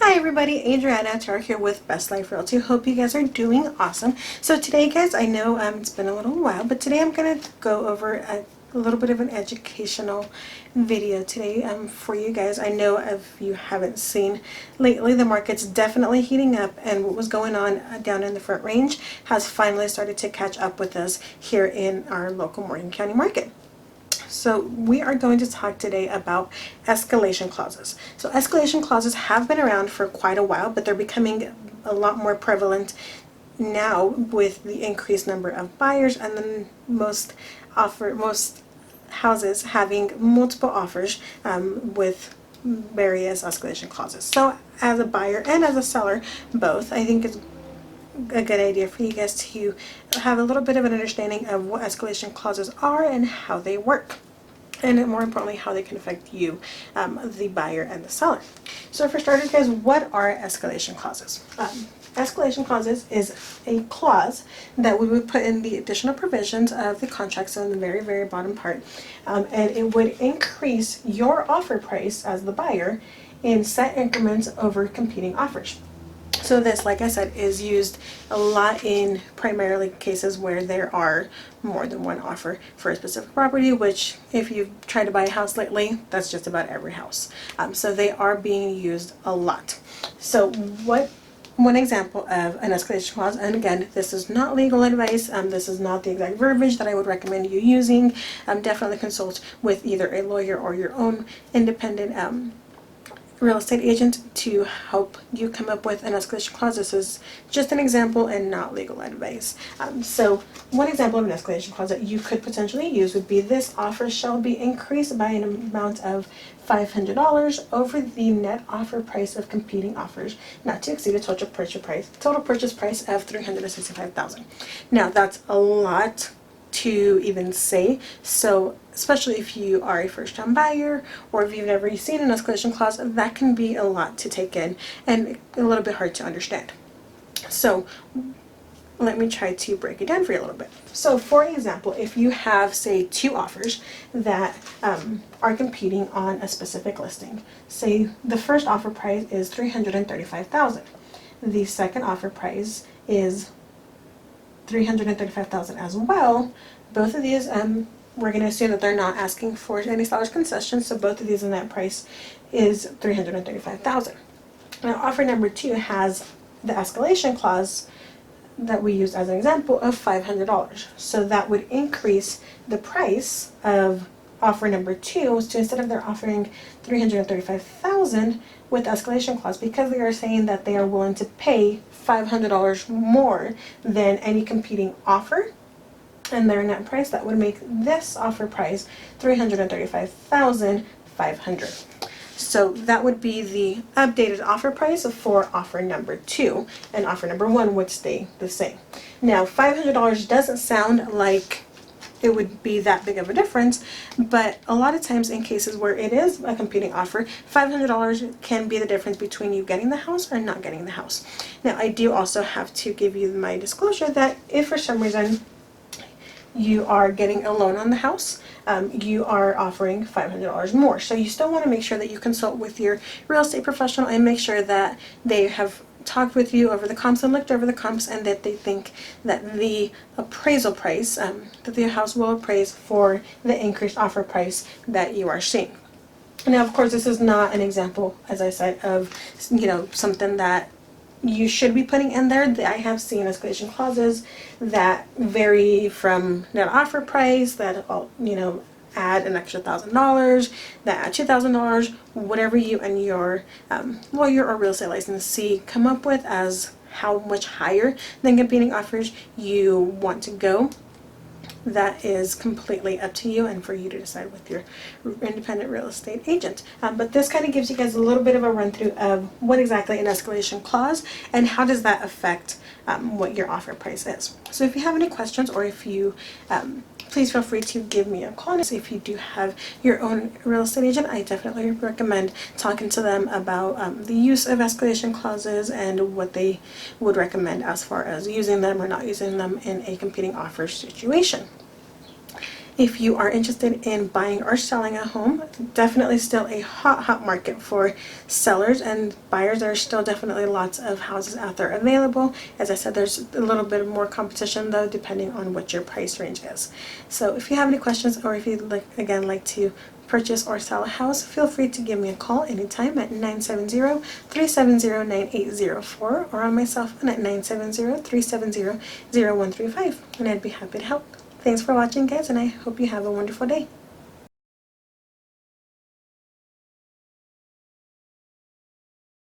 Hi everybody, Adriana Tark here with Best Life Realty. Hope you guys are doing awesome. So today guys, I know it's been a little while, but today I'm going to go over a little bit of an educational video today for you guys. I know if you haven't seen lately, the market's definitely heating up, and what was going on down in the Front Range has finally started to catch up with us here in our local Morgan County market. So we are going to talk today about escalation clauses. So escalation clauses have been around for quite a while, but they're becoming a lot more prevalent now with the increased number of buyers, and then most houses having multiple offers with various escalation clauses. So as a buyer and as a seller, both, I think it's a good idea for you guys to have a little bit of an understanding of what escalation clauses are and how they work, and more importantly how they can affect you, the buyer and the seller. So for starters guys, what are escalation clauses? Escalation clauses is a clause that we would put in the additional provisions of the contract, so in the very bottom part, and it would increase your offer price as the buyer in set increments over competing offers. So this, like I said, is used a lot in primarily cases where there are more than one offer for a specific property, which if you've tried to buy a house lately, that's just about every house. So they are being used a lot. So one example of an escalation clause, and again, this is not legal advice, this is not the exact verbiage that I would recommend you using. Definitely consult with either a lawyer or your own independent real estate agent to help you come up with an escalation clause. This is just an example and not legal advice. So one example of an escalation clause that you could potentially use would be: this offer shall be increased by an amount of $500 over the net offer price of competing offers, not to exceed a total purchase price of $365,000. Now that's a lot to even say, so especially if you are a first-time buyer or if you've never seen an escalation clause, that can be a lot to take in and a little bit hard to understand. So let me try to break it down for you a little bit. So for example, if you have, say, two offers that are competing on a specific listing, say the first offer price is $335,000, the second offer price is $335,000 as well. Both of these, we're going to assume that they're not asking for any seller's concessions, so both of these in that price is $335,000. Now offer number two has the escalation clause that we used as an example of $500. So that would increase the price of offer number two. So instead of they're offering $335,000 with the escalation clause, because they are saying that they are willing to pay $500 more than any competing offer and their net price, that would make this offer price $335,500. So that would be the updated offer price for offer number two, and offer number one would stay the same. Now $500 doesn't sound like it would be that big of a difference, but a lot of times in cases where it is a competing offer, $500 can be the difference between you getting the house or not getting the house. Now I do also have to give you my disclosure that if for some reason you are getting a loan on the house, you are offering $500 more. So you still want to make sure that you consult with your real estate professional and make sure that they have talked with you over the comps and looked over the comps, and that they think that the appraisal price, that the house will appraise for the increased offer price that you are seeing. Now of course this is not an example, as I said, of something that you should be putting in there. I have seen escalation clauses that vary from net offer price, that add an extra $1,000, that add $2,000, whatever you and your lawyer or real estate licensee come up with as how much higher than competing offers you want to go. That is completely up to you and for you to decide with your independent real estate agent. But this kind of gives you guys a little bit of a run through of what exactly an escalation clause and how does that affect what your offer price is. So if you have any questions, or if you please feel free to give me a call. And if you do have your own real estate agent, I definitely recommend talking to them about the use of escalation clauses and what they would recommend as far as using them or not using them in a competing offer situation. if you are interested in buying or selling a home, definitely still a hot market for sellers and buyers. There are still definitely lots of houses out there available. As I said, there's a little bit more competition though, depending on what your price range is. So if you have any questions, or if you'd like to purchase or sell a house, feel free to give me a call anytime at 970-370-9804, or on my cell phone at 970-370-0135, and I'd be happy to help. Thanks for watching, guys, and I hope you have a wonderful day.